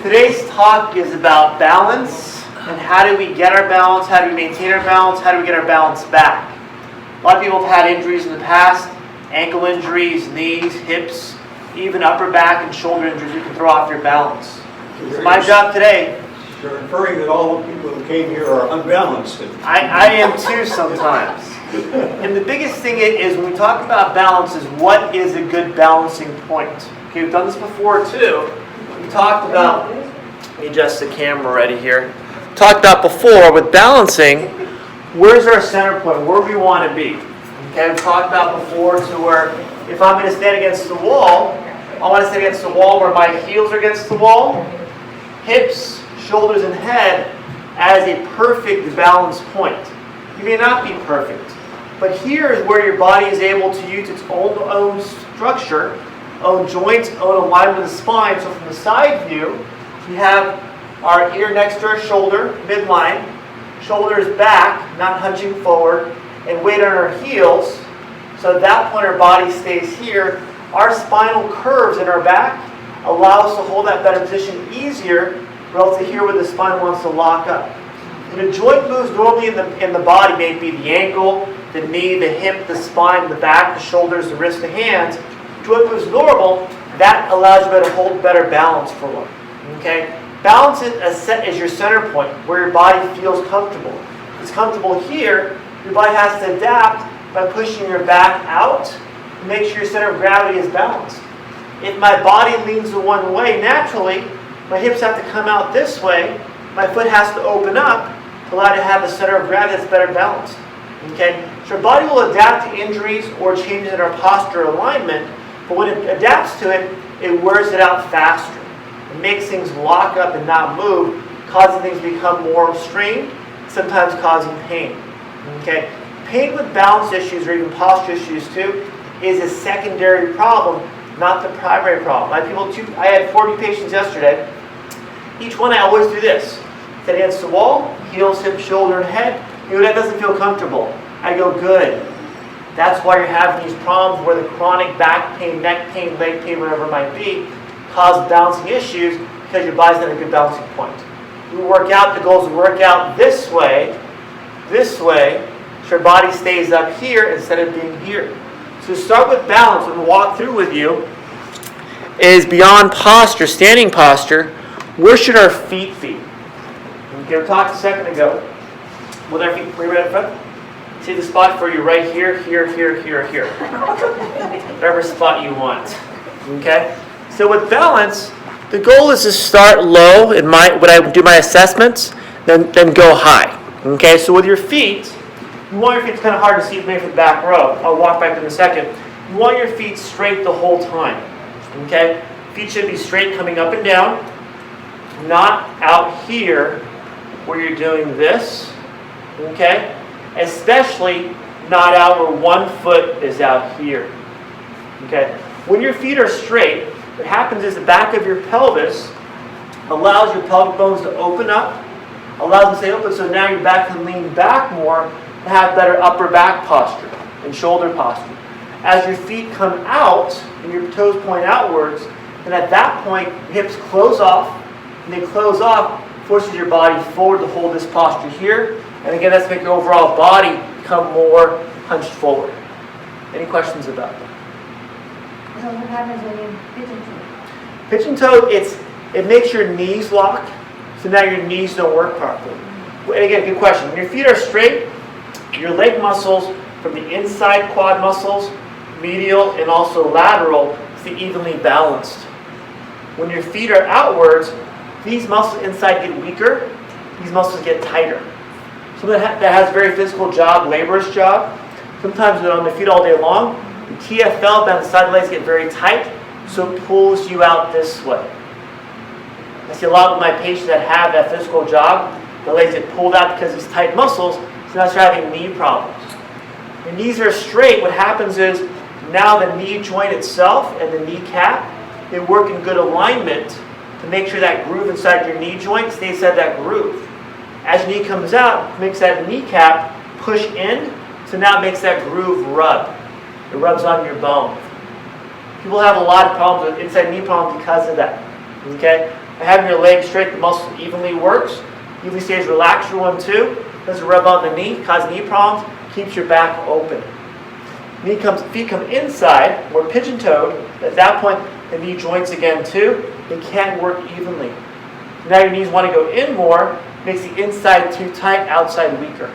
Today's talk is about balance and how do we get our balance, how do we maintain our balance, how do we get our balance back. A lot of people have had injuries in the past, ankle injuries, knees, hips, even upper back and shoulder injuries. You can throw off your balance. So my job today... You're inferring that all the people who came here are unbalanced. I am too sometimes. And the biggest thing is when we talk about balance is what is a good balancing point. Okay, we've done this before too. We talked about, let me adjust the camera already here. Talked about before with balancing, where's our center point, where we want to be. Okay, we talked about before to where if I'm going to stand against the wall, I want to stand against the wall where my heels are against the wall, hips, shoulders, and head as a perfect balance point. You may not be perfect, but here is where your body is able to use its own structure, own joints, own alignment of the spine. So from the side view, we have our ear next to our shoulder, midline, shoulders back, not hunching forward, and weight on our heels. So at that point our body stays here. Our spinal curves in our back allow us to hold that better position easier relative to here where the spine wants to lock up. When a joint moves normally in the body, may it be the ankle, the knee, the hip, the spine, the back, the shoulders, the wrist, the hands, joint moves normal, that allows you to hold better balance for one. Okay? Balance is your center point, where your body feels comfortable. If it's comfortable here, your body has to adapt by pushing your back out to make sure your center of gravity is balanced. If my body leans the one way, naturally, my hips have to come out this way, my foot has to open up to allow you to have a center of gravity that's better balanced. Okay? So our body will adapt to injuries or changes in our posture alignment, but when it adapts to it, it wears it out faster. It makes things lock up and not move, causing things to become more strained, sometimes causing pain. Okay? Pain with balance issues or even posture issues too is a secondary problem, not the primary problem. I had 40 patients yesterday. Each one I always do this. Stand against the wall, heels, hips, shoulder, and head. You know, that doesn't feel comfortable. I go, good. That's why you're having these problems where the chronic back pain, neck pain, leg pain, whatever it might be, cause balancing issues because your body's not a good balancing point. We work out, the goal is to work out this way, so your body stays up here instead of being here. So start with balance. What we'll walk through with you is beyond posture, standing posture, where should our feet be? Okay, we talked a second ago. With our feet right in front. See the spot for you right here, here, here, here, here. Whatever spot you want. Okay? So with balance, the goal is to start low when I do my assessments, then go high. Okay? So with your feet, you want your feet, it's kind of hard to see maybe from the back row. I'll walk back in a second. You want your feet straight the whole time. Okay? Feet should be straight coming up and down, not out here where you're doing this. Okay? Especially not out where one foot is out here. Okay? When your feet are straight, what happens is the back of your pelvis allows your pelvic bones to open up, allows them to stay open, so now your back can lean back more and have better upper back posture and shoulder posture. As your feet come out and your toes point outwards, and at that point, your hips close off, and they close off, forces your body forward to hold this posture here. And again, that's to make your overall body become more hunched forward. Any questions about that? So what happens when you pigeon toe? Pigeon toe, it makes your knees lock, so now your knees don't work properly. And again, good question. When your feet are straight, your leg muscles from the inside quad muscles, medial and also lateral, stay evenly balanced. When your feet are outwards, these muscles inside get weaker, these muscles get tighter. Someone that has a very physical job, laborious job, sometimes they're on their feet all day long, the TFL down the side of the legs get very tight, so it pulls you out this way. I see a lot of my patients that have that physical job, the legs get pulled out because of these tight muscles, so now they're having knee problems. When knees are straight, what happens is now the knee joint itself and the kneecap, they work in good alignment to make sure that groove inside your knee joint stays inside that groove. As your knee comes out, it makes that kneecap push in, so now it makes that groove rub. It rubs on your bone. People have a lot of problems with inside knee problems because of that. Okay? And having your legs straight, the muscle evenly works. Evenly stays relaxed, your one too. Doesn't rub on the knee, cause knee problems, keeps your back open. Feet come inside, more pigeon-toed. At that point, the knee joints again too. They can't work evenly. Now your knees want to go in more, makes the inside too tight, outside weaker.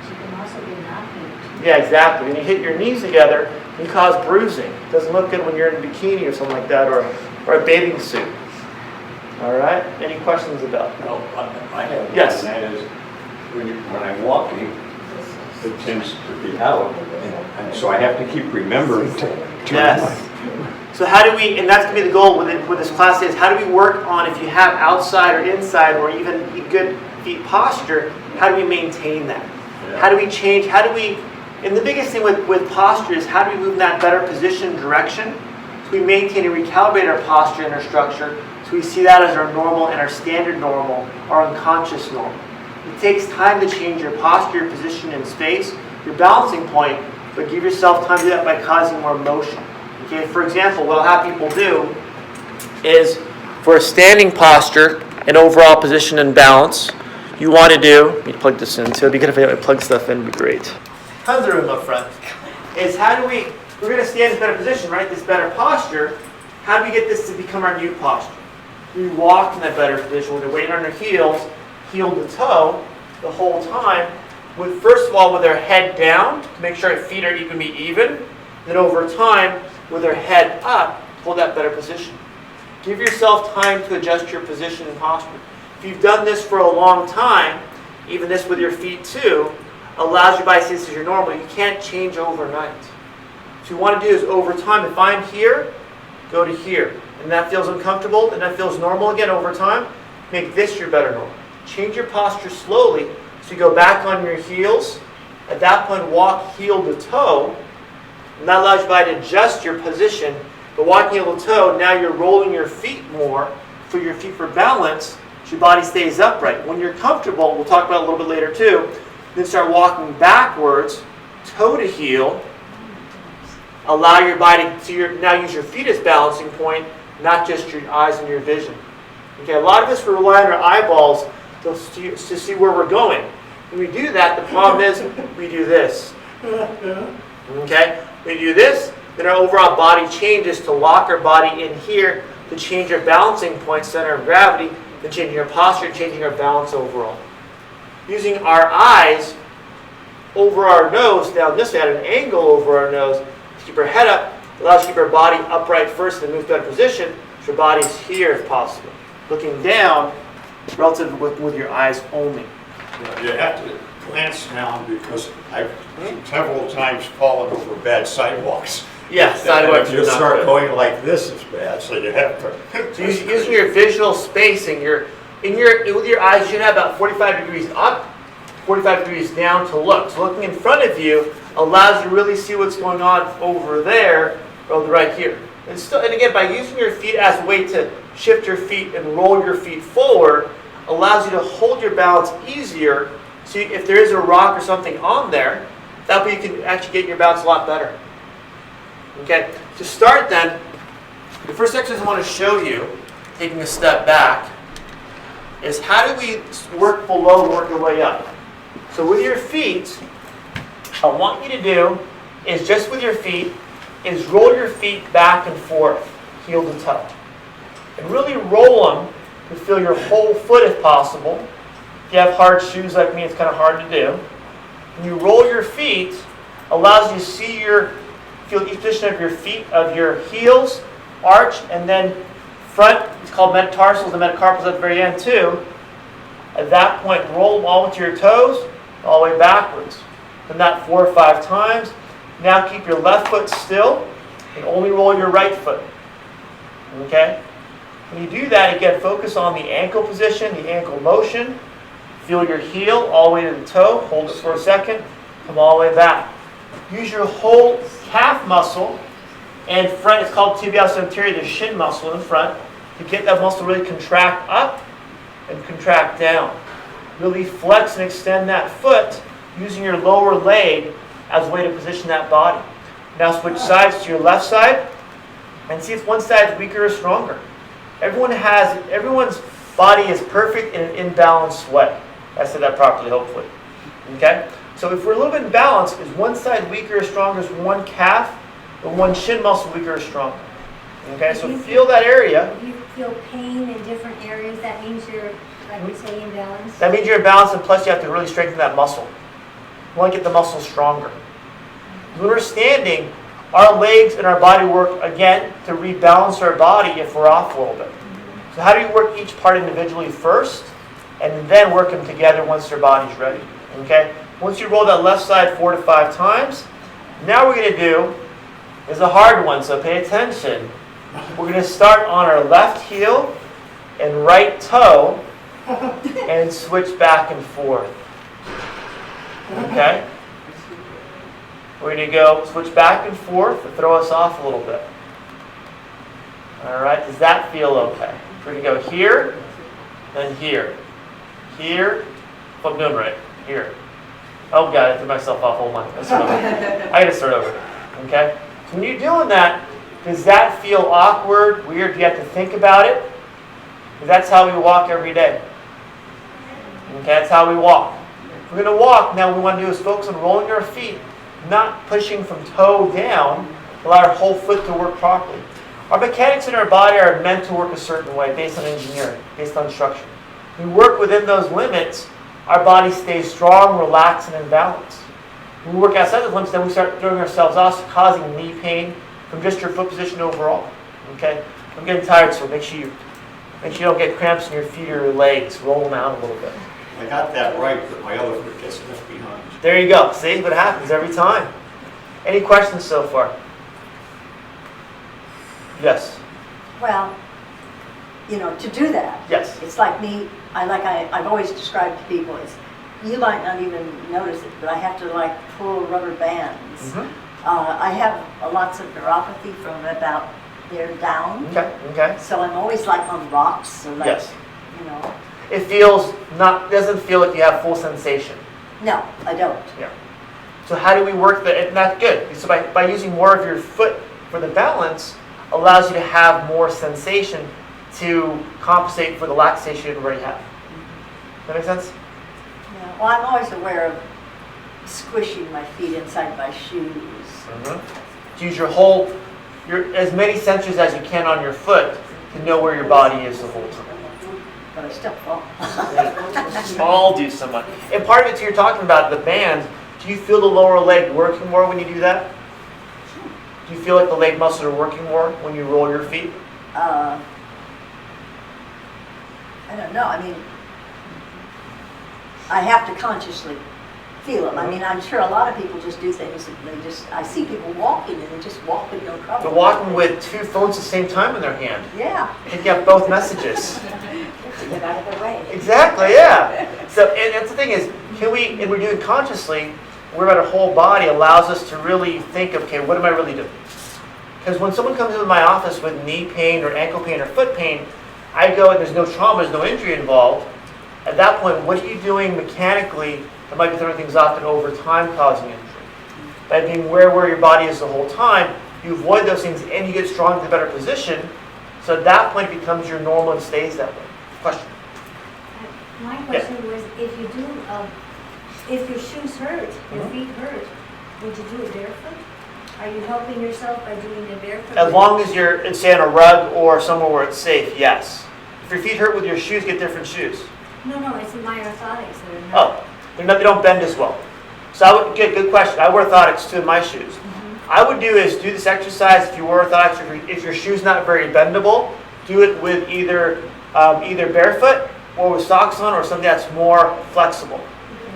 She can also be knocking. Yeah, exactly. When you hit your knees together, you cause bruising. It doesn't look good when you're in a bikini or something like that, or a bathing suit. All right? Any questions about that? No, I have. Yes. And that is, when I'm walking, it tends to be out, and so I have to keep remembering to turn Yes. So how do we, and that's going to be the goal with this class is, how do we work on, if you have outside or inside or even good feet posture, how do we maintain that? How do we change, and the biggest thing with posture is how do we move in that better position direction? So we maintain and recalibrate our posture and our structure, so we see that as our normal and our standard normal, our unconscious normal. It takes time to change your posture, your position in space, your balancing point, but give yourself time to do that by causing more motion. Okay, for example, what I'll have people do is for a standing posture and overall position and balance, you want to do, let me plug this in, so it'd be good if I plug stuff in, it'd be great. Tons of room up front. Is we're going to stand in this better position, right? This better posture. How do we get this to become our new posture? We walk in that better position with the weight on our heels, heel to toe, the whole time. First of all, with our head down, to make sure our feet are going to be even. Then over time, with our head up, hold that better position. Give yourself time to adjust your position and posture. If you've done this for a long time, even this with your feet too, allows your body to see this as your normal. You can't change overnight. What you want to do is over time, if I'm here, go to here. And that feels uncomfortable, and that feels normal again over time, make this your better normal. Change your posture slowly, so you go back on your heels. At that point, walk heel to toe. And that allows your body to adjust your position. But walking heel to toe, now you're rolling your feet more for your feet for balance, so your body stays upright. When you're comfortable, we'll talk about it a little bit later too, then start walking backwards, toe to heel. Allow your body to now use your feet as balancing point, not just your eyes and your vision. Okay, a lot of us rely on our eyeballs to see where we're going. When we do that, the problem is we do this. Okay? We do this, then our overall body changes to lock our body in here to change our balancing point, center of gravity, then changing our posture, changing our balance overall. Using our eyes over our nose, down this way at an angle over our nose, to keep our head up, allows us to keep our body upright first and move to that position, so your body's here if possible. Looking down, relative with your eyes only. You have to glance down because I've several times fallen over bad sidewalks. Yeah, sidewalks If you are not start good. going like this, it's bad, so you have to. So using your visual spacing, with your eyes, you should have about 45 degrees up, 45 degrees down to look. So looking in front of you allows you to really see what's going on over there, or right here. And again, by using your feet as a way to shift your feet and roll your feet forward, allows you to hold your balance easier. So if there is a rock or something on there, that way you can actually get your balance a lot better. Okay, to start then, the first exercise I want to show you, taking a step back, is how do we work below and work our way up. So with your feet, I want you to do is just with your feet, is roll your feet back and forth, heel to toe. And really roll them to feel your whole foot if possible. If you have hard shoes like me, it's kind of hard to do. When you roll your feet, allows you to see feel each position of your feet, of your heels, arch, and then front, it's called metatarsals, the metacarpals at the very end too. At that point, roll them all into your toes, all the way backwards. Done that 4 or 5 times. Now keep your left foot still and only roll your right foot. Okay? When you do that, again, focus on the ankle position, the ankle motion. Feel your heel all the way to the toe. Hold it for a second. Come all the way back. Use your whole calf muscle and front. It's called tibialis anterior, the shin muscle in front, to get that muscle really contract up and contract down. Really flex and extend that foot using your lower leg as a way to position that body. Now switch sides to your left side and see if one side is weaker or stronger. Everyone's body is perfect in an imbalanced way. I said that properly, hopefully. Okay? So if we're a little bit imbalanced, is one side weaker or stronger? Is one calf or one shin muscle weaker or stronger? Okay, so feel that area. If you feel pain in different areas, that means you're, like we say, imbalanced. That means you're imbalanced, and plus you have to really strengthen that muscle. You want to get the muscle stronger. When we're standing, our legs and our body work, again, to rebalance our body if we're off a little bit. So how do you work each part individually first, and then work them together once their body's ready? Okay? Once you roll that left side 4 to 5 times, now we're going to do is a hard one, so pay attention. We're going to start on our left heel and right toe and switch back and forth. Okay? We're going to go switch back and forth to throw us off a little bit. Alright, does that feel okay? We're going to go here, then here. Here. If I'm doing right. Here. Oh God, I threw myself off. Hold on. Let's start over. I got to start over. Okay? So when you're doing that, does that feel awkward, weird? Do you have to think about it? Because that's how we walk every day. Okay, that's how we walk. If we're going to walk, now what we want to do is focus on rolling our feet, not pushing from toe down, allow our whole foot to work properly. Our mechanics in our body are meant to work a certain way, based on engineering, based on structure. We work within those limits, our body stays strong, relaxed, and in balance. When we work outside those limits, then we start throwing ourselves off, causing knee pain from just your foot position overall. Okay? I'm getting tired, so make sure you don't get cramps in your feet or your legs. Roll them out a little bit. I got that right, but my other foot gets left behind. There you go. See what happens every time. Any questions so far? Yes. Well, to do that, Yes. it's like me, I've always described to people, you might not even notice it, but I have to pull rubber bands. Mm-hmm. I have lots of neuropathy from about there down. Okay. So I'm always on rocks, so Yes. It Doesn't feel like you have full sensation. No, I don't. Yeah. So how do we work that? And that's good. So by using more of your foot for the balance, allows you to have more sensation to compensate for the laxation you already have. Does that make sense? Yeah. Well, I'm always aware of squishing my feet inside my shoes. Mm-hmm. To use your as many sensors as you can on your foot to know where your body is the whole time. But I still fall. All do somewhat. And part of it, you're talking about the bands. Do you feel the lower leg working more when you do that? Do you feel like the leg muscles are working more when you roll your feet? I don't know. I mean, I have to consciously feel them. I mean, I'm sure a lot of people just do things and I see people walking and they just walk with no trouble. They're walking with 2 phones at the same time in their hand. Yeah. They get both messages. Get out of the way. Exactly, yeah. So, and that's the thing is, and we're doing consciously, we're about our whole body allows us to really think, okay, what am I really doing? Because when someone comes into my office with knee pain or ankle pain or foot pain, I go and there's no trauma, there's no injury involved. At that point, what are you doing mechanically that might be throwing things off and over time causing injury? By being aware where your body is the whole time, you avoid those things and you get strong to a better position. So at that point, it becomes your normal and stays that way. Question? My question was, if your shoes hurt, your feet hurt, would you do it barefoot? Are you helping yourself by doing it barefoot? As long as you're, say, on a rug or somewhere where it's safe, yes. If your feet hurt with your shoes, get different shoes. No, it's my orthotics that are not. Oh, they don't bend as well. So good question. I wear orthotics too in my shoes. Mm-hmm. I would do this exercise if you wear orthotics, or if your shoe's not very bendable, do it with either barefoot or with socks on or something that's more flexible.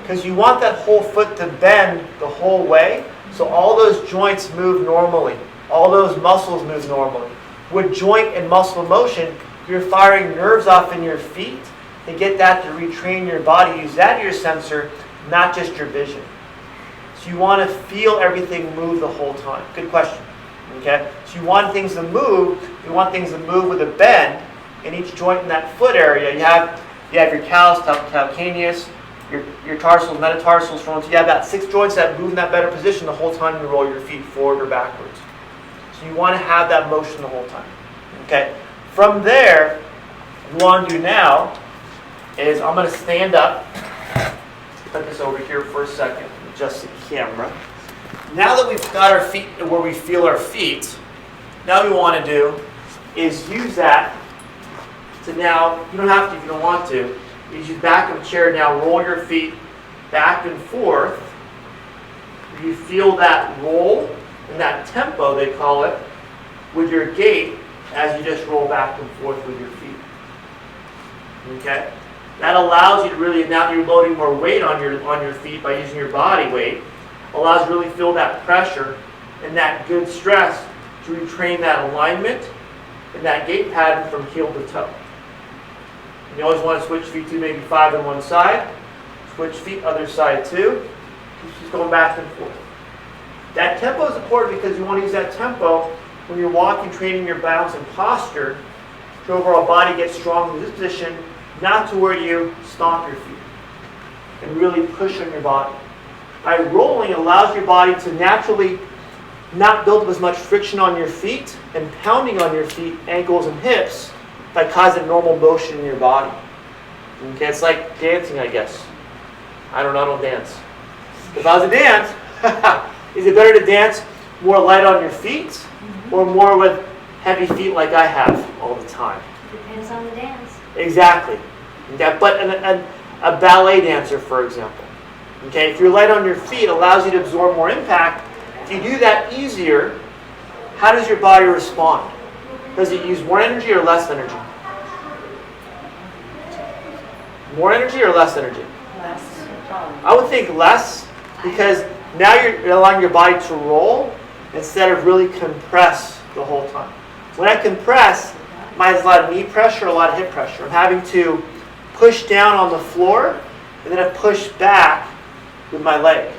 Because you want that whole foot to bend the whole way, so all those joints move normally. All those muscles move normally. With joint and muscle motion, you're firing nerves off in your feet to get that to retrain your body. Use that as your sensor, not just your vision. So you want to feel everything move the whole time. Good question. Okay? So you want things to move. You want things to move with a bend in each joint in that foot area. You have your calcaneus, your tarsals, metatarsals, frontals. You have about 6 joints that move in that better position the whole time you roll your feet forward or backwards. So you want to have that motion the whole time. Okay? From there, what we want to do now is I'm going to stand up. Put this over here for a second, adjust the camera. Now that we've got our feet where we feel our feet, now what we want to do is use that to now, you don't have to if you don't want to, use your back of the chair now, roll your feet back and forth. You feel that roll and that tempo, they call it, with your gait as you just roll back and forth with your feet. Okay? That allows you to really, now that you're loading more weight on your feet by using your body weight, allows you to really feel that pressure and that good stress to retrain that alignment and that gait pattern from heel to toe. And you always want to switch feet to maybe 5 on one side, switch feet other side too. Just going back and forth. That tempo is important because you want to use that tempo when you're walking, training your balance and posture to overall body get strong in this position, not to where you stomp your feet and really push on your body. By rolling, it allows your body to naturally not build up as much friction on your feet and pounding on your feet, ankles, and hips by causing normal motion in your body. Okay, it's like dancing, I guess. I don't dance. If I was to dance, is it better to dance more light on your feet or more with heavy feet like I have all the time? Depends on the dance. Exactly. Okay, but a ballet dancer, for example. Okay, if you're light on your feet, it allows you to absorb more impact. If you do that easier, how does your body respond? Does it use more energy or less energy? More energy or less energy? Less. I would think less, because now you're allowing your body to roll instead of really compress the whole time. When I compress, mine has a lot of knee pressure, a lot of hip pressure. I'm having to push down on the floor and then I push back with my leg.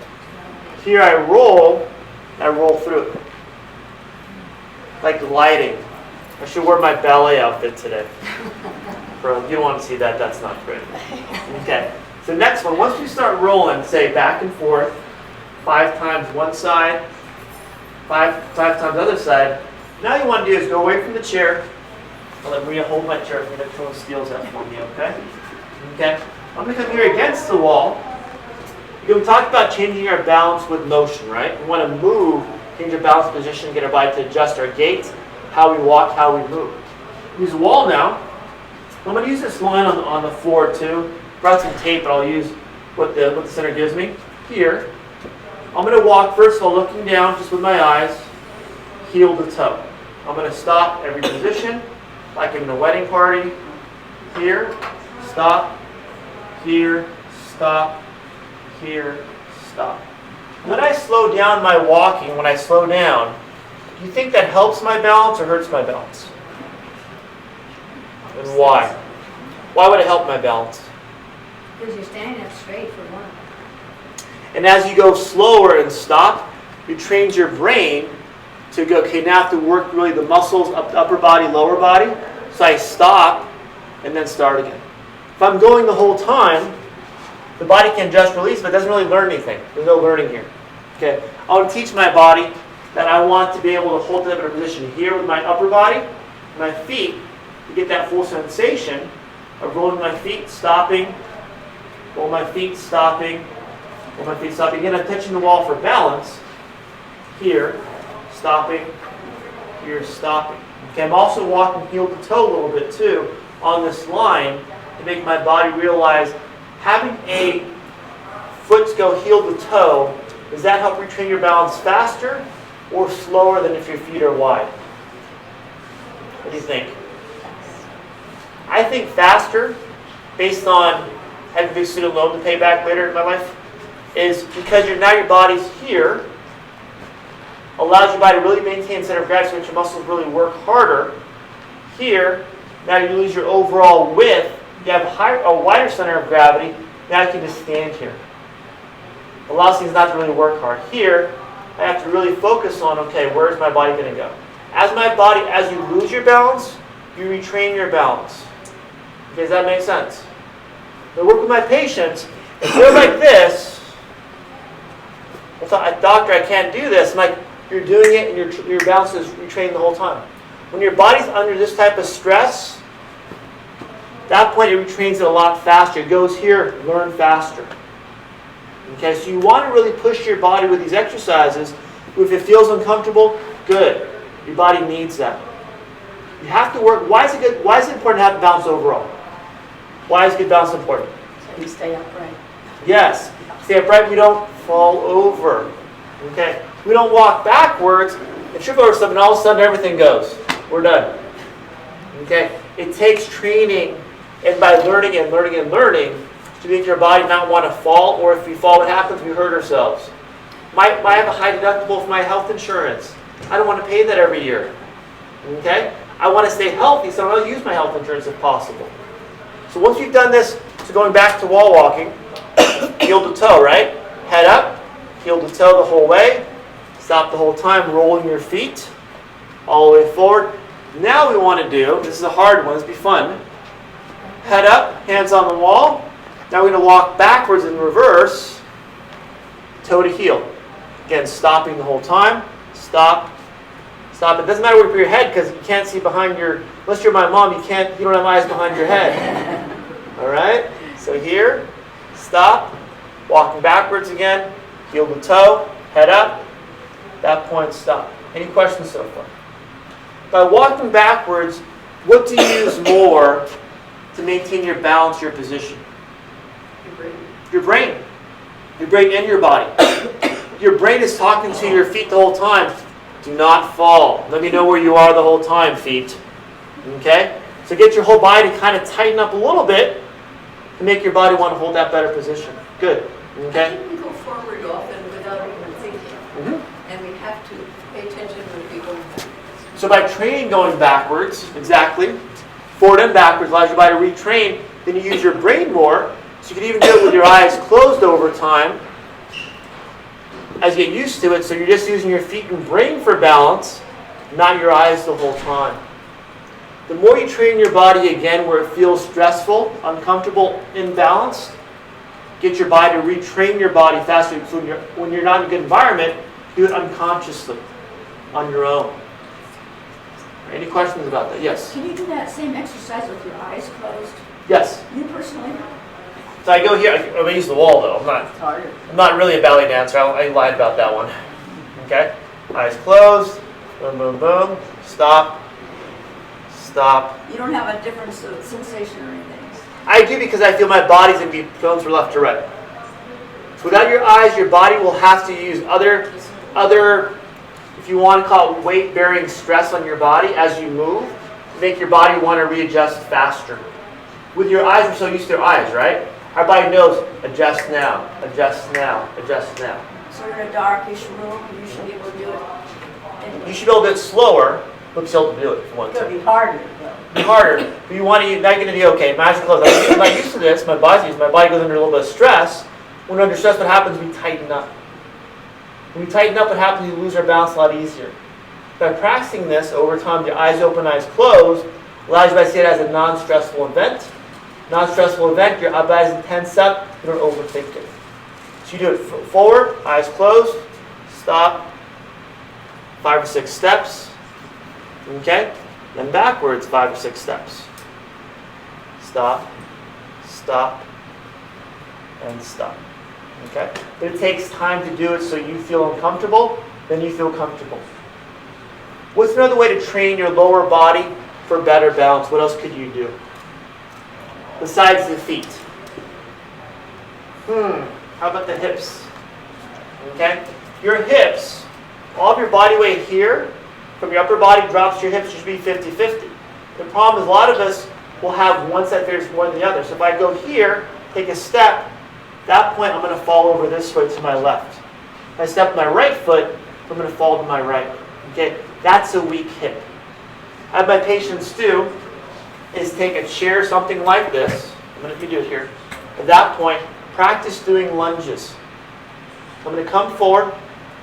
Here I roll through it. Like gliding. I should wear my ballet outfit today. Bro, you don't want to see that, that's not pretty. Okay, so next one, once you start rolling, say back and forth, 5 times one side, 5 times the other side. Now you want to do is go away from the chair. I'll let Maria hold my chair for me. That steals that for me, okay? Okay, I'm going to come here against the wall. We talked about changing our balance with motion, right? We want to move, change our balance position, get our body to adjust our gait, how we walk, how we move. Use the wall now. I'm going to use this line on the floor too. Brought some tape, but I'll use what the center gives me. Here, I'm going to walk first of all looking down just with my eyes, heel to toe. I'm going to stop every position, like I'm in a wedding party. Here, stop, here, stop, here, stop. When I slow down my walking, when I slow down, do you think that helps my balance or hurts my balance? And why? Why would it help my balance? Because you're standing up straight for one. And as you go slower and stop, you train your brain to go, okay, now I have to work really the muscles, upper body, lower body. So I stop and then start again. If I'm going the whole time, the body can just release, but it doesn't really learn anything. There's no learning here. Okay, I want to teach my body that I want to be able to hold that in a position here with my upper body, my feet, to get that full sensation of rolling my feet, stopping, roll my feet, stopping, roll my feet, stopping. Again, I'm touching the wall for balance. Here, stopping, here, stopping. Okay, I'm also walking heel to toe a little bit too on this line to make my body realize having a foot go heel to toe, does that help retrain your balance faster or slower than if your feet are wide? What do you think? I think faster, based on having a big student loan to pay back later in my life, is because now your body's here, allows your body to really maintain center of gravity so that your muscles really work harder. Here, now you lose your overall width, you have a wider center of gravity, now you can just stand here. Allows things not to really work hard. Here, I have to really focus on, okay, where's my body going to go? As you lose your balance, you retrain your balance. Okay, does that make sense? When I work with my patients, if they're like this, I thought, doctor, I can't do this. I'm like, you're doing it and your balance is retrained the whole time. When your body's under this type of stress, at that point it retrains it a lot faster. It goes here, learn faster. Okay, so you want to really push your body with these exercises. If it feels uncomfortable, good. Your body needs that. You have to work. Why is it good? Why is it important to have balance overall? Why is good balance important? So you stay upright. Yes. Stay upright. We don't fall over. Okay. We don't walk backwards and trip over something. All of a sudden, everything goes. We're done. Okay. It takes training, and by learning and learning and learning, to make your body not want to fall. Or if we fall, what happens? We hurt ourselves. I have a high deductible for my health insurance. I don't want to pay that every year. Okay? I want to stay healthy, so I'll use my health insurance if possible. So once you've done this, so going back to wall walking, heel to toe, right? Head up, heel to toe the whole way. Stop the whole time, rolling your feet all the way forward. Now we want to do, this is a hard one, this will be fun. Head up, hands on the wall. Now we're going to walk backwards in reverse, toe to heel. Again, stopping the whole time. Stop. Stop. It doesn't matter where you put your head because you can't see behind your, unless you're my mom, you don't have eyes behind your head. All right? So here, stop. Walking backwards again, heel to toe, head up. That point, stop. Any questions so far? By walking backwards, what do you use more to maintain your balance, your position? Your brain. Your brain and your body. Your brain is talking to your feet the whole time. Do not fall. Let me know where you are the whole time, feet. Okay? So get your whole body to kind of tighten up a little bit to make your body want to hold that better position. Good. Okay? I think we go forward often without even thinking. Mm-hmm. And we have to pay attention when we go back. So by training going backwards, exactly, forward and backwards allows your body to retrain, then you use your brain more. So you can even do it with your eyes closed over time as you get used to it. So you're just using your feet and brain for balance, not your eyes the whole time. The more you train your body again where it feels stressful, uncomfortable, imbalanced, get your body to retrain your body faster. So when you're not in a good environment, do it unconsciously on your own. Any questions about that? Yes? Can you do that same exercise with your eyes closed? Yes. You personally? So I go here. I'm going to use the wall though. It's harder. I'm not really a ballet dancer. I lied about that one. Okay? Eyes closed. Boom, boom, boom. Stop. Stop. You don't have a different sensation or anything? I do because I feel my body's going to be thrown from left to right. So without your eyes, your body will have to use other, if you want to call it weight-bearing stress on your body as you move, to make your body want to readjust faster. With your eyes, we're so used to our eyes, right? Our body knows, adjust now, adjust now, adjust now. So in a darkish room, you should be able to do it. You should be able to do it slower, but still to do it if you want It's to. going to be harder, though. Be harder, but you want to, now you're going to be okay. My eyes are closed. I'm not used to this. My body goes under a little bit of stress. When we're under stress, what happens? We tighten up. When we tighten up, what happens? We lose our balance a lot easier. By practicing this over time, your eyes open, eyes closed, allows you to see it as a non-stressful event. Non-stressful event, your body's tense up, you don't overthink it. So you do it forward, eyes closed, stop, 5 or 6 steps, okay? Then backwards, 5 or 6 steps. Stop, stop, and stop, okay? But it takes time to do it so you feel uncomfortable, then you feel comfortable. What's another way to train your lower body for better balance? What else could you do? Besides the feet. How about the hips? Okay? Your hips, all of your body weight here, from your upper body drops to your hips, should be 50-50. The problem is a lot of us will have one set varies more than the other. So if I go here, take a step, at that point I'm going to fall over this way to my left. If I step my right foot, I'm going to fall to my right. Okay? That's a weak hip. I have my patients do is take a chair, something like this. I'm going to do it here. At that point, practice doing lunges. I'm going to come forward,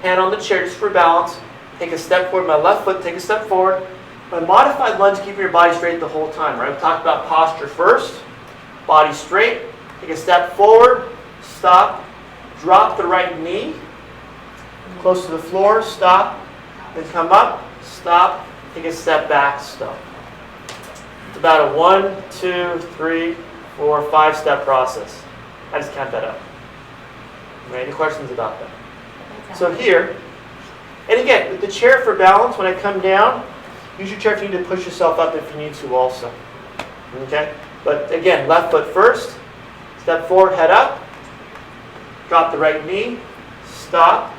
hand on the chair just for balance, take a step forward, my left foot, take a step forward. My modified lunge, keeping your body straight the whole time. Right? We talked about posture first, body straight, take a step forward, stop, drop the right knee, close to the floor, stop, then come up, stop, take a step back, stop. It's about a 1, 2, 3, 4, 5 step process. I just count that up. Any questions about that? So here, and again, with the chair for balance, when I come down, use your chair if you need to push yourself up if you need to also. Okay? But again, left foot first, step forward, head up, drop the right knee, stop,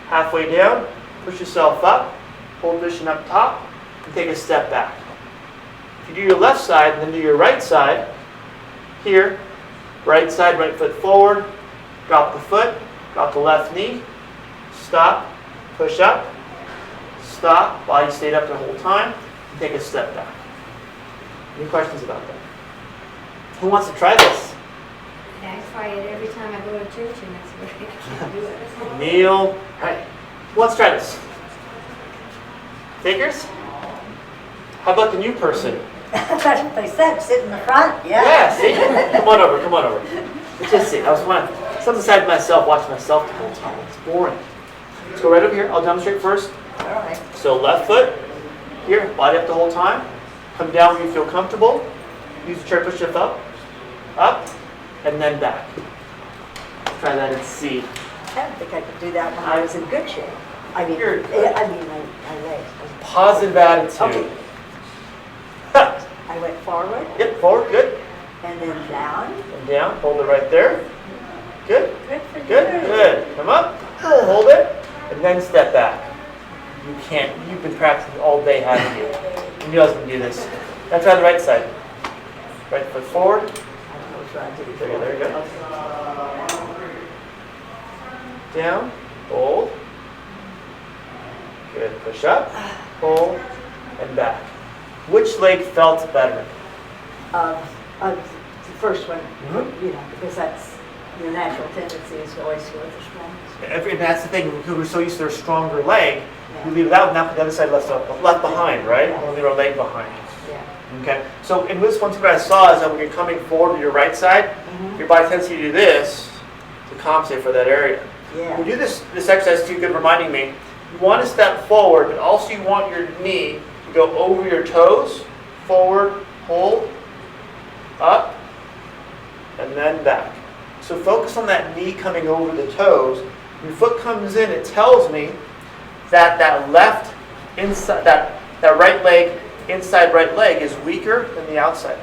halfway down, push yourself up, hold position up top, and take a step back. If you do your left side and then do your right side, here, right side, right foot forward, drop the foot, drop the left knee, stop, push up, stop, body stayed up the whole time, and take a step back. Any questions about that? Who wants to try this? I try it every time I go to church and that's where I can't do it. Kneel. All right. Who wants to try this? Takers? How about the new person? That's what they said, sit in the front, yeah. Yeah, see? Come on over, come on over. Let's just see. I was want to sit beside myself, watch myself the whole time. It's boring. Let's go right over here. I'll demonstrate first. All right. So left foot, here, body up the whole time. Come down when you feel comfortable. Use the chair, push up, and then back. Let's try that and see. I don't think I could do that when I was in good shape. I mean, You're- my legs. Positive attitude. Okay. I went forward Yep, forward, good. and then down. And down, hold it right there. Good, Good for good, you. good. Come up, hold it, and then step back. You can't, you've been practicing all day, haven't you? You know I was going to do this. Now try the right side. Right foot forward. I was trying to do There you go. Down, hold. Good, push up, hold, and back. Which leg felt better? The first one, Mhm. you know, because that's your natural tendency is to always go with the strongest. And that's the thing, because we're so used to their stronger leg, we leave it out, now the other side left behind, right? We'll leave our leg behind. Yeah. Okay, so in this one thing I saw is that when you're coming forward to your right side, your body tends to do this to compensate for that area. Yeah. When you do this exercise too, good reminding me, you want to step forward, but also you want your knee to go over your toes, forward, hold, up, and then back. So focus on that knee coming over the toes. When your foot comes in, it tells me that that left inside, that right leg, inside right leg is weaker than the outside,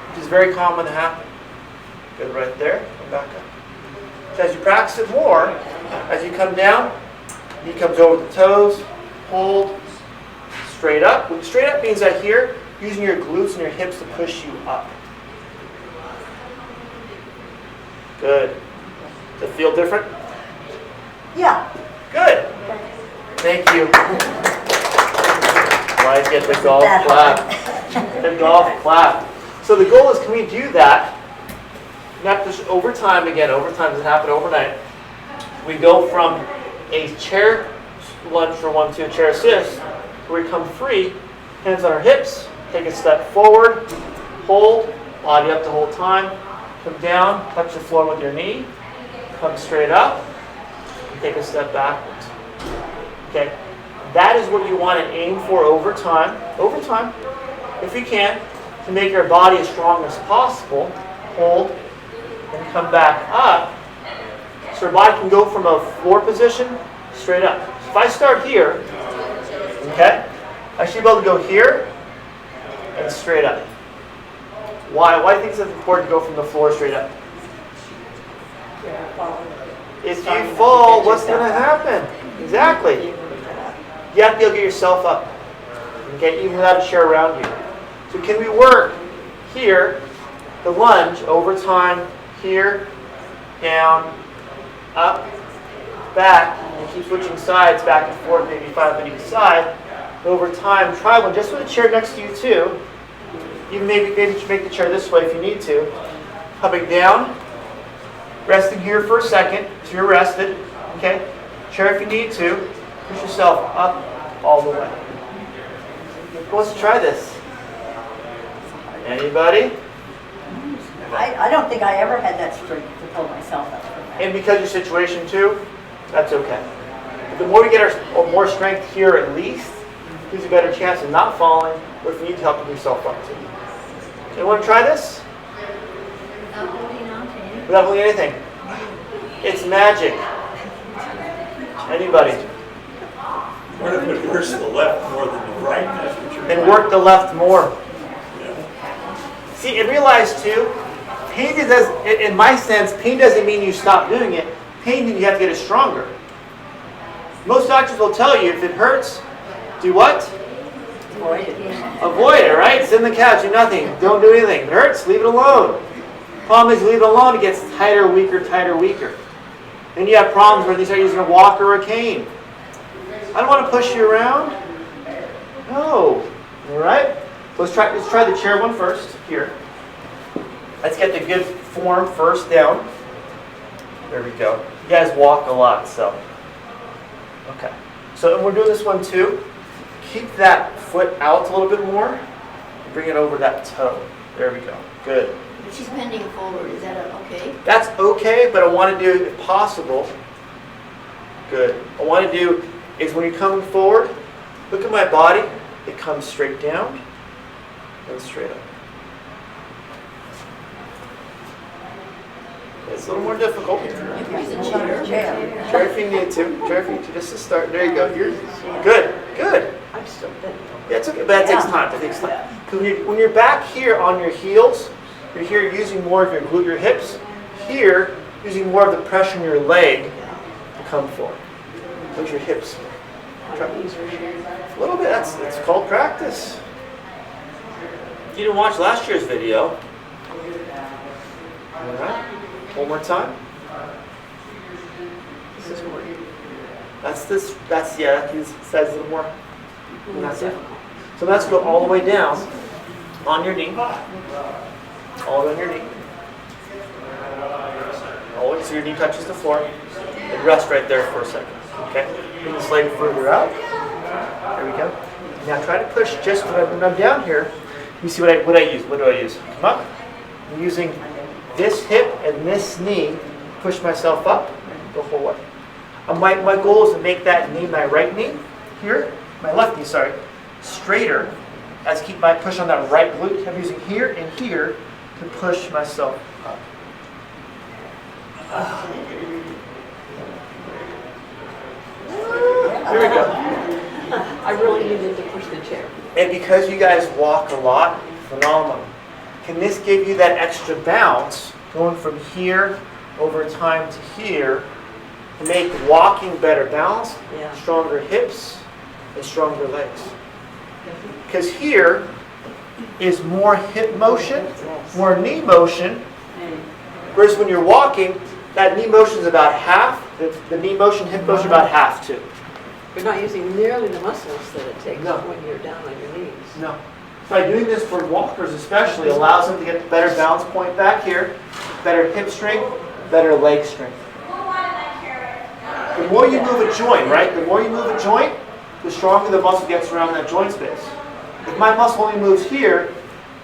which is very common to happen. Good right there, and back up. So as you practice it more, as you come down, knee comes over the toes, hold, straight up. Straight up means that here, using your glutes and your hips to push you up. Good. Does it feel different? Yeah. Good. Thank you. Why get the golf That clap? The golf clap. So the goal is, can we do that? Not just over time, again, over time doesn't happen overnight. We go from a chair lunge for 1, 2, chair assist, where we come free, hands on our hips, take a step forward, hold, body up the whole time, come down, touch the floor with your knee, come straight up, and take a step backwards. Okay, that is what you want to aim for over time, if you can, to make your body as strong as possible. Hold, and come back up, so your body can go from a floor position straight up. So if I start here, okay, I should be able to go here and straight up. Why? Why do you think it's important to go from the floor straight up? If you fall, what's going to happen? Exactly. You have to be able to get yourself up, okay, even without a chair around you. So can we work here, the lunge, over time, here, down, up, back, and keep switching sides back and forth, maybe 5 on each side. And over time, try one just with a chair next to you too. Even maybe make the chair this way if you need to. Coming down, resting here for a second, so you're rested. Okay, chair if you need to. Push yourself up all the way. Who wants to try this? Anybody? I don't think I ever had that strength to pull myself up from that. And because your situation too, that's okay. But the more we get our more strength here at least, gives you a better chance of not falling, or if you need help, yourself up too. You want to try this? Without holding on to anything. Without holding anything. It's magic. Anybody? What if it hurts the left more than the right? That's what you're And work the left more. See, and realize too, pain does, in my sense, pain doesn't mean you stop doing it. Pain means you have to get it stronger. Most doctors will tell you if it hurts, do what? Avoid it. Avoid it, right? Sit on the couch, do nothing. Don't do anything. If it hurts, leave it alone. Problem is, you leave it alone, it gets tighter, weaker, weaker. Then you have problems where you start using a walker or a cane. I don't want to push you around. No. All right? So let's try the chair one first. Here. Let's get the good form first down. There we go. You guys walk a lot, so. Okay. So we're doing this one too. Keep that foot out a little bit more. Bring it over that toe. There we go. Good. But she's bending forward, is that okay? That's okay, but I want to do, if possible, good. I want to do is when you're coming forward, look at my body. It comes straight down and straight up. It's a little more difficult. Use a Hold on to the chair. chair. Chair if you need to. Chair if you need to. Just to start. There you go. You're good. Good. I'm still bending. Yeah, it's okay, but that takes time. That takes time. 'Cause when you're back here on your heels, you're here using more of your glute, your hips. Here, using more of the pressure in your leg to come forward. Put your hips here. Try. A little bit. It's called practice. You didn't watch last year's video. All right. One more time. This is working. That's yeah. That says a little more. And that's it. So let's go all the way down on your knee. All the way on your knee. All the way so your knee touches the floor. And rest right there for a second. Okay? Bring this leg further out. There we go. Now try to push just when I'm down here. You see what I use? What do I use? Come up. I'm using this hip and this knee. Push myself up the whole way. My goal is to make that knee, my right knee, here, my left knee, sorry, straighter as keep my push on that right glute. I'm using here and here to push myself up. Here we go. I really needed to push the chair. And because you guys walk a lot, phenomenal. Can this give you that extra bounce going from here over time to here to make walking better balanced, Yeah. stronger hips, and stronger legs? Because here is more hip motion, more knee motion, whereas when you're walking, that knee motion is about half, the knee motion, hip motion about half too. You're not using nearly the muscles that it takes No. when you're down on your knees. No. By doing this for walkers especially, allows them to get better balance point back here, better hip strength, better leg strength. The more you move a joint, right? The more you move a joint, the stronger the muscle gets around that joint space. If my muscle only moves here,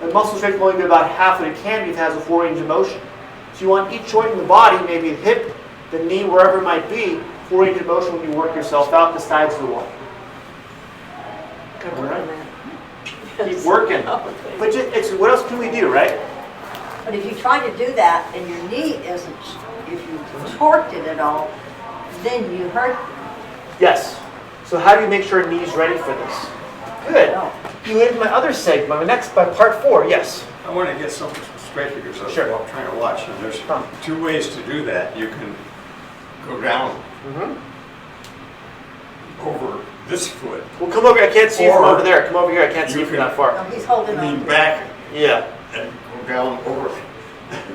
the muscle strength will only be about half what it can be if it has a full range of motion. So you want each joint in the body, maybe the hip, the knee, wherever it might be, full range of motion when you work yourself out the sides of the wall. Good work on that. Keep working. But it's, what else can we do, right? But if you try to do that and your knee isn't, if you torqued it at all, then you hurt. Yes. So how do you make sure a knee's ready for this? Good. You lead my other segment, my part 4, yes. I want to get something straight here because Sure. I'm trying to watch, and there's Huh. 2 ways to do that. You can go down over this foot, Well, come over here. I can't see you from Or over there. Come over here. I can't see you you from can- that far. No, he's holding on. lean back, Yeah. and go down over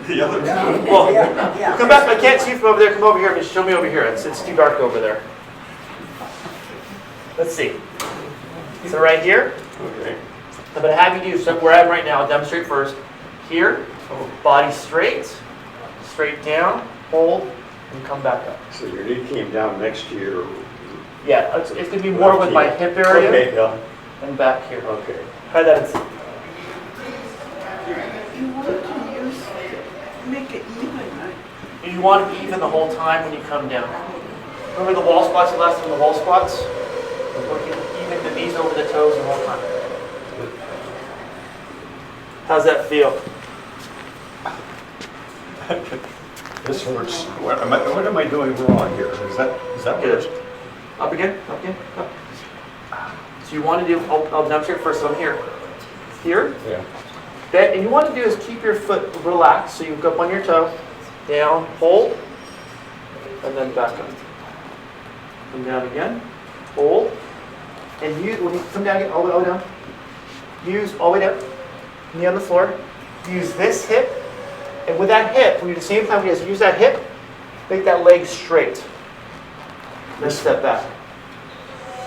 the other foot. Well, Yeah. come back. I can't see you from over there. Come over here. Show me over here. It's too dark over there. Let's see. So right here, Okay. I'm going to have you do so where I'm right now. I'll demonstrate first. Here, body straight, straight down, hold, and come back up. So your knee came down next to your Yeah, it's going to be more with my hip area Okay, yeah. and back here. Okay. Try that and see. You want to use, make it even, right? You want to be even the whole time when you come down. Remember the wall squats, the last time the wall squats? Working even the knee knees over the toes the whole time. How's that feel? This hurts. What am I doing wrong here? Is that what Good. Up again, up. So you want to do, I'll demonstrate first. So I'm here. Here. Yeah. Okay, and you want to do is keep your foot relaxed. So you go up on your toe, down, hold, and then back up. Come down again, hold, and use, when you come down again, all the way down, use all the way down, knee on the floor, use this hip, and with that hip, when you at the same time you just use that hip, make that leg straight. Then step back.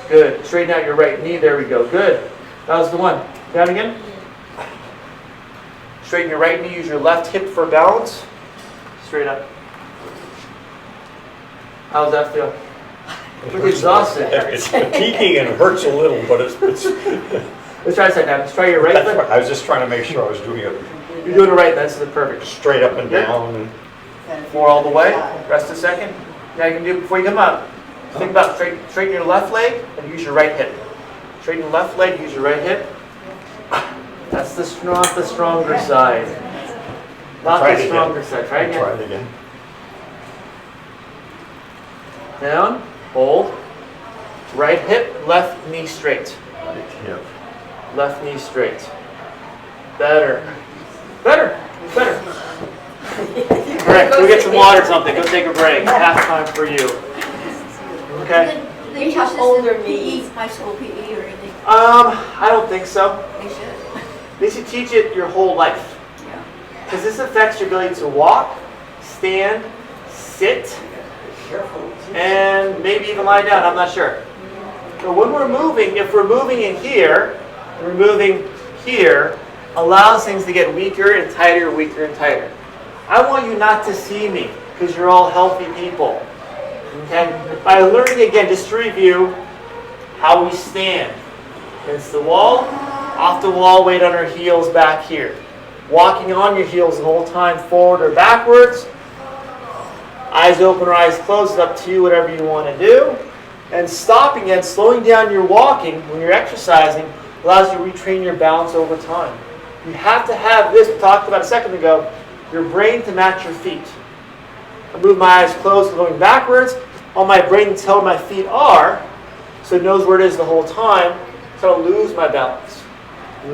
Good. Straighten out your right knee. There we go. Good. That was the one. Down again. Straighten your right knee. Use your left hip for balance. Straight up. How does that feel? Look exhausted. It's fatiguing and hurts a little, but it's Let's try this now. Let's try your right foot. I was just trying to make sure I was doing it You're doing it right. That's the perfect. straight up and down. And More all the way. Rest a second. Now you can do it before you come up. Think about straighten your left leg and use your right hip. Straighten your left leg, use your right hip. That's not the stronger side. Not Try it the again. stronger side. Try again. Try it again. Down, hold. Right hip, left knee straight. Right hip. Left knee straight. Better. Better. Better. All right, go get some water or something. Go take a break. Half time for you. Okay. They have older PE, high school PE or anything. I don't think so. They should. They should teach it your whole life. Yeah. Because this affects your ability to walk, stand, sit, and maybe even lie down. I'm not sure. But when we're moving, if we're moving in here, and we're moving here, allows things to get weaker and tighter, weaker and tighter. I want you not to see me because you're all healthy people. Okay? By learning again, just to review how we stand. Against the wall, off the wall, weight on our heels back here. Walking on your heels the whole time, forward or backwards. Eyes open or eyes closed, it's up to you, whatever you want to do. And stopping and slowing down your walking when you're exercising allows you to retrain your balance over time. You have to have this, we talked about a second ago, your brain to match your feet. I move my eyes closed, going backwards. On my brain to tell where my feet are, so it knows where it is the whole time, so I don't lose my balance.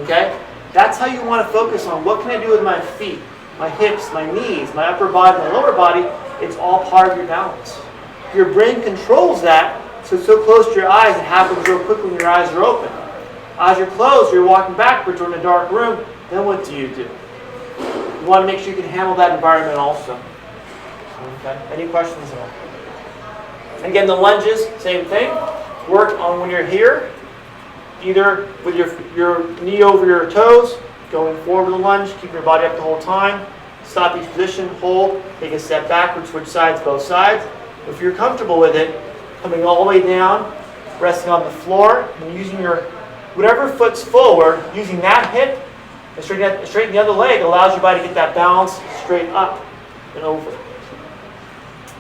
Okay? That's how you want to focus on what can I do with my feet, my hips, my knees, my upper body, my lower body. It's all part of your balance. Your brain controls that, so it's so close to your eyes, it happens real quickly when your eyes are open. As you're closed, you're walking backwards or in a dark room, then what do? You want to make sure you can handle that environment also. Okay? Any questions at all? Again, the lunges, same thing. Work on when you're here, either with your knee over your toes, going forward with the lunge, keep your body up the whole time. Stop each position, hold, take a step backward, switch sides, both sides. If you're comfortable with it, coming all the way down, resting on the floor, and using your, whatever foot's forward, using that hip, and straighten the other leg allows your body to get that balance straight up and over.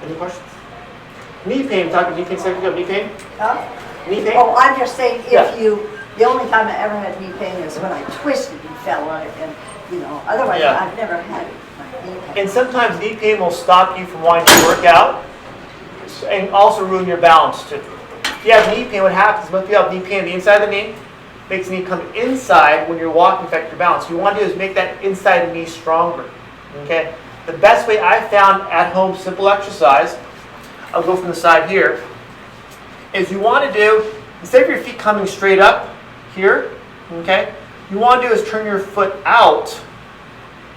Any questions? Knee pain, talk about knee pain, second ago, knee pain? Huh? Knee pain? Oh, I'm just saying, Yeah. the only time I ever had knee pain is when I twisted and fell on it, and, otherwise Yeah. I've never had knee pain. And sometimes knee pain will stop you from wanting to work out and also ruin your balance too. If you have knee pain, what happens, most people have knee pain on the inside of the knee, makes the knee come inside when you're walking, affect your balance. What you want to do is make that inside of the knee stronger. Okay? The best way I found at home simple exercise, I'll go from the side here, is you want to do, instead of your feet coming straight up here, okay, you want to do is turn your foot out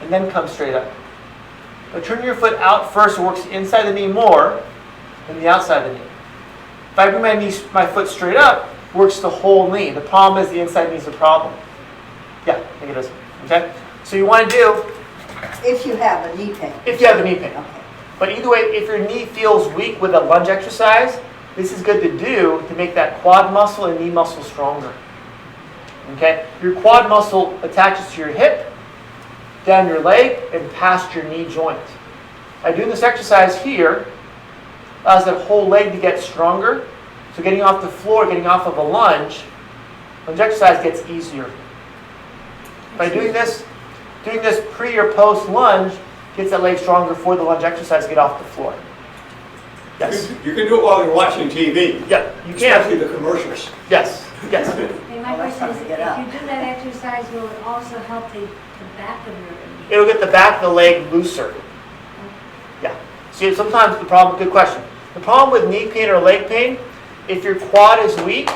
and then come straight up. But turn your foot out first, it works the inside of the knee more than the outside of the knee. If I bring my foot straight up, it works the whole knee. The problem is the inside knee is the problem. Yeah, I think it is. Okay? So you want to do, If you have a knee pain. if you have a knee pain. Okay. But either way, if your knee feels weak with a lunge exercise, this is good to do to make that quad muscle and knee muscle stronger. Okay? Your quad muscle attaches to your hip, down your leg, and past your knee joint. By doing this exercise here, allows that whole leg to get stronger. So getting off the floor, getting off of a lunge, Lunge exercise gets easier. By doing this pre or post lunge gets that leg stronger for the lunge exercise to get off the floor. Yes. You can do it while you're watching TV. Yeah, you Especially can. the commercials. Yes. Yes. And my Oh, that's question is, hard if to get up. you do that exercise, will it also help the back of your knee? It'll get the back of the leg looser. Yeah. See, sometimes the problem. Good question. The problem with knee pain or leg pain, if your quad is weak,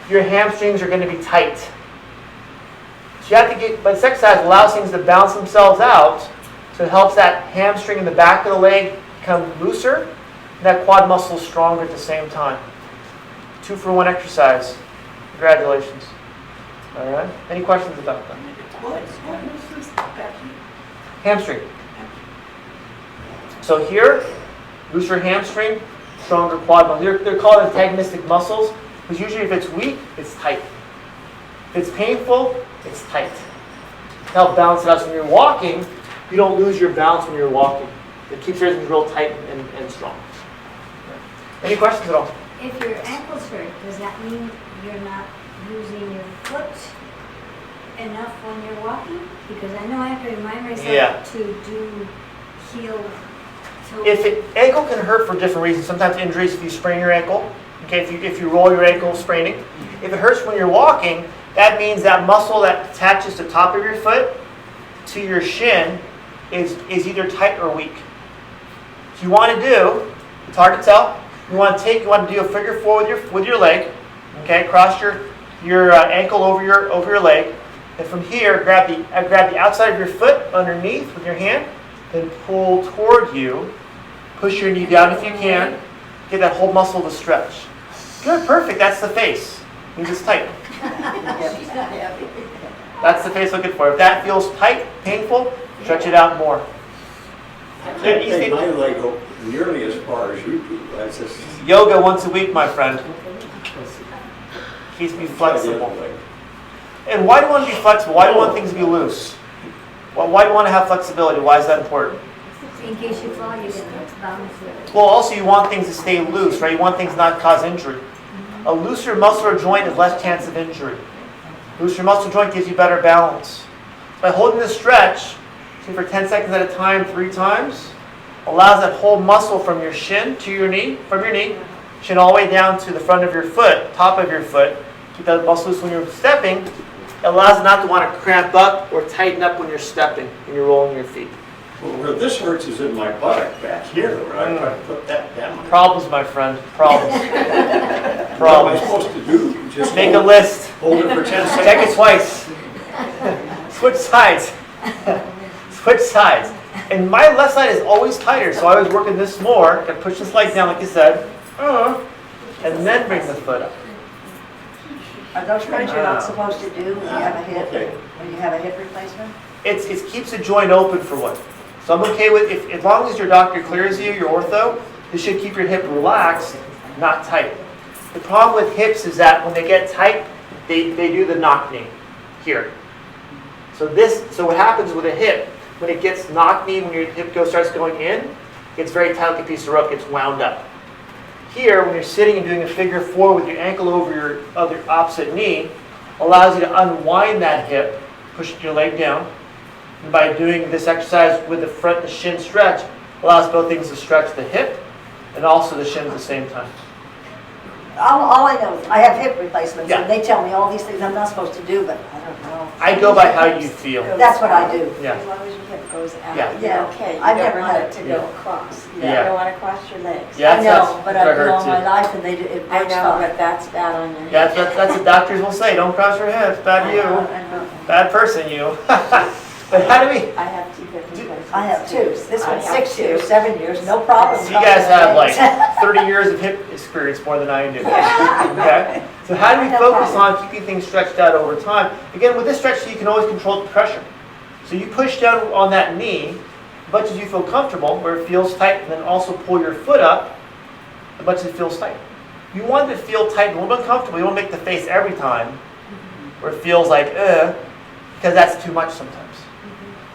your hamstrings are going to be tight. So you have to get, but this exercise allows things to balance themselves out, so it helps that hamstring in the back of the leg become looser, and that quad muscle stronger at the same time. 2-for-1 exercise. Congratulations. All right. Any questions about that? What muscles back here? Hamstring. So here, looser hamstring, stronger quad muscle. They're called antagonistic muscles, because usually if it's weak, it's tight. If it's painful, it's tight. To help balance it out, so when you're walking, you don't lose your balance when you're walking. It keeps everything real tight and strong. Any questions at all? If your ankle's hurt, does that mean you're not using your foot enough when you're walking? Because I know I have to remind myself Yeah. to do heel toe. Ankle can hurt for different reasons. Sometimes injuries if you sprain your ankle. Okay, if you roll your ankle, spraining. If it hurts when you're walking, that means that muscle that attaches the top of your foot to your shin is either tight or weak. So you want to do, it's hard to tell. You want to do a figure 4 with your leg. Okay, cross your ankle over your leg, and from here grab the outside of your foot underneath with your hand, then pull toward you. Push your knee down if you can. Get that whole muscle to stretch. Good, perfect. That's the face. Means it's tight. She's not happy. That's the face looking for. If that feels tight, painful, stretch it out more. I can't take my leg up nearly as far as you do. That's just Yoga once a week, my friend. Keeps me flexible. And why do you want to be flexible? Why do you want things to be loose? Well, why do you want to have flexibility? Why is that important? In case you fall, you get balance with it. Well, also you want things to stay loose, right? You want things not to cause injury. A looser muscle or joint has less chance of injury. Looser muscle joint gives you better balance. By holding this stretch, say for 10 seconds at a time, 3 times, allows that whole muscle from your shin to your knee, from your knee, shin all the way down to the front of your foot, top of your foot. Keep that muscle loose when you're stepping. It allows it not to want to cramp up or tighten up when you're stepping, when you're rolling your feet. well, where this hurts is in my buttock back here, where I try to put that down. Problems, my friend. Problems. What am I Problems. supposed to do? Just Make a list. hold it for 10 seconds? Check it twice. Switch sides. Switch sides. And my left side is always tighter, so I was working this more. I push this leg down, like you said, and then bring the foot up. Are those things you're not supposed to do when you have a hip, Okay. when you have a hip replacement? It keeps the joint open for one. So I'm okay with, as long as your doctor clears you, your ortho, this should keep your hip relaxed, not tight. The problem with hips is that when they get tight, they do the knock knee here. So what happens with a hip, when it gets knock knee, when your hip starts going in, it gets very tight like a piece of rope, gets wound up. Here, when you're sitting and doing a figure 4 with your ankle over your other opposite knee, allows you to unwind that hip, push your leg down. And by doing this exercise with the shin stretch, allows both things to stretch the hip and also the shin at the same time. All I know is I have hip replacements, Yeah. and they tell me all these things I'm not supposed to do, but I don't know. I go by how you feel. That's what I do. Yeah. As long as your hip goes out, Yeah. you're okay. You I've don't never want had it to it. go across. Yeah. You don't want to cross your legs. Yeah, I know, but that's what I've been I all heard my too. life, and it I works know, fine. but that's bad on your Yeah, hip. that's what doctors will say. Don't cross your hips. Bad you. I know. Bad person you. But how do we? I have 2 hip replacements. I have 2. This I one's have 6 2. years, 7 years, no problem. So you guys have like 30 years of hip experience more than I do. Okay? So how do we No focus problem. on keeping things stretched out over time? Again, with this stretch, you can always control the pressure. So you push down on that knee as much as you feel comfortable, where it feels tight, and then also pull your foot up as much as it feels tight. You want it to feel tight and a little bit uncomfortable. You don't make the face every time where it feels like, because that's too much sometimes.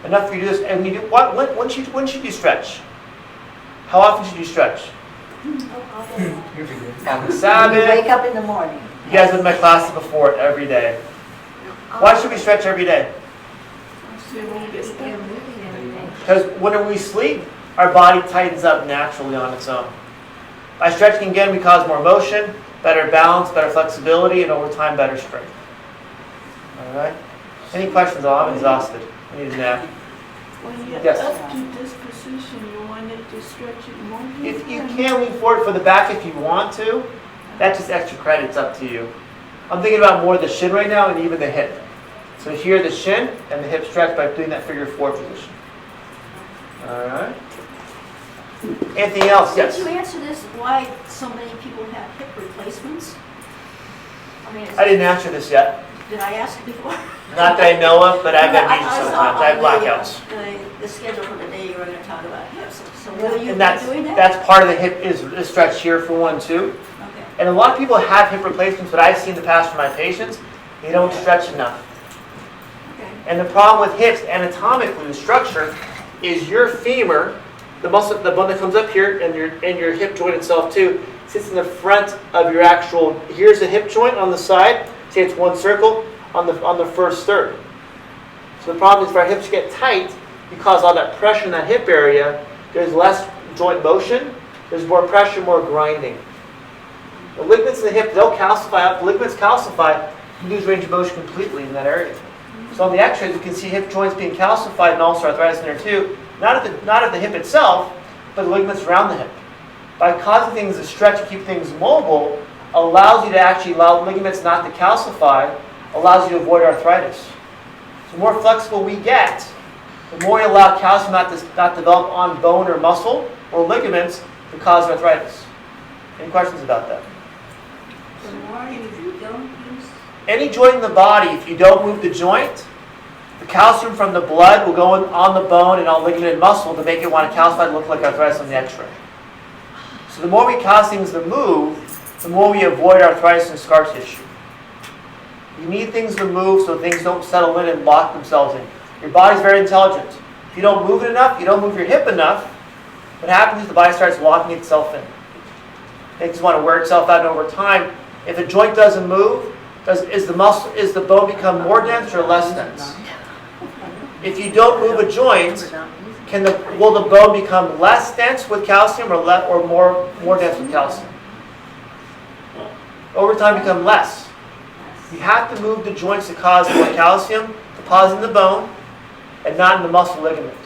Enough for you to do this. And you do, when should you stretch? How often should you stretch? On the You Sabbath. wake up in the morning. You guys been in my classes before every day. Why should we stretch every day? So it won't get stuck. Because when we sleep, our body tightens up naturally on its own. By stretching again, we cause more motion, better balance, better flexibility, and over time, better strength. All right? Any questions? Oh, I'm exhausted. I need a nap. When you Yes. up to this position, you want it to stretch it more. If you can lean forward for the back if you want to, that's just extra credit. It's up to you. I'm thinking about more the shin right now and even the hip. So here the shin and the hip stretch by doing that figure 4 position. All right. Anything else? Yes. Did you answer this, why so many people have hip replacements? I mean, I didn't answer this yet. did I ask before? Not that I know of, but I've been I meetings saw sometimes. I have on blackouts. The schedule for the day you were going to talk about hips, so will you And be that's doing that? that's part of the hip is stretch here for one too. Okay. And a lot of people have hip replacements, but I've seen in the past from my patients, they don't stretch enough. Okay. And the problem with hips, anatomically, the structure, is your femur, the muscle, the bone that comes up here, and your hip joint itself too, sits in the front of your actual. Here's the hip joint on the side. Say it's one circle on the first third. So the problem is if our hips get tight, because all that pressure in that hip area, there's less joint motion. There's more pressure, more grinding. The ligaments in the hip, they'll calcify. If the ligaments calcify, you lose range of motion completely in that area. So on the x-rays, you can see hip joints being calcified and also arthritis in there too. Not at the hip itself, but the ligaments around the hip. By causing things to stretch and keep things mobile, allows you to actually allow ligaments not to calcify, allows you to avoid arthritis. The more flexible we get, the more you allow calcium not develop on bone or muscle or ligaments to cause arthritis. Any questions about that? The more you don't use, Any joint in the body, if you don't move the joint, the calcium from the blood will go on the bone and on ligament and muscle to make it want to calcify and look like arthritis on the x-ray. So the more we cause things to move, the more we avoid arthritis and scar tissue. You need things to move so things don't settle in and lock themselves in. Your body's very intelligent. If you don't move it enough, you don't move your hip enough, what happens is the body starts locking itself in. Things want to wear itself out, and over time, if a joint doesn't move, is the bone become more dense or less dense? If you don't move a joint, will the bone become less dense with calcium or more dense with calcium? Over time, become less. You have to move the joints to cause more calcium deposit in the bone and not in the muscle ligament.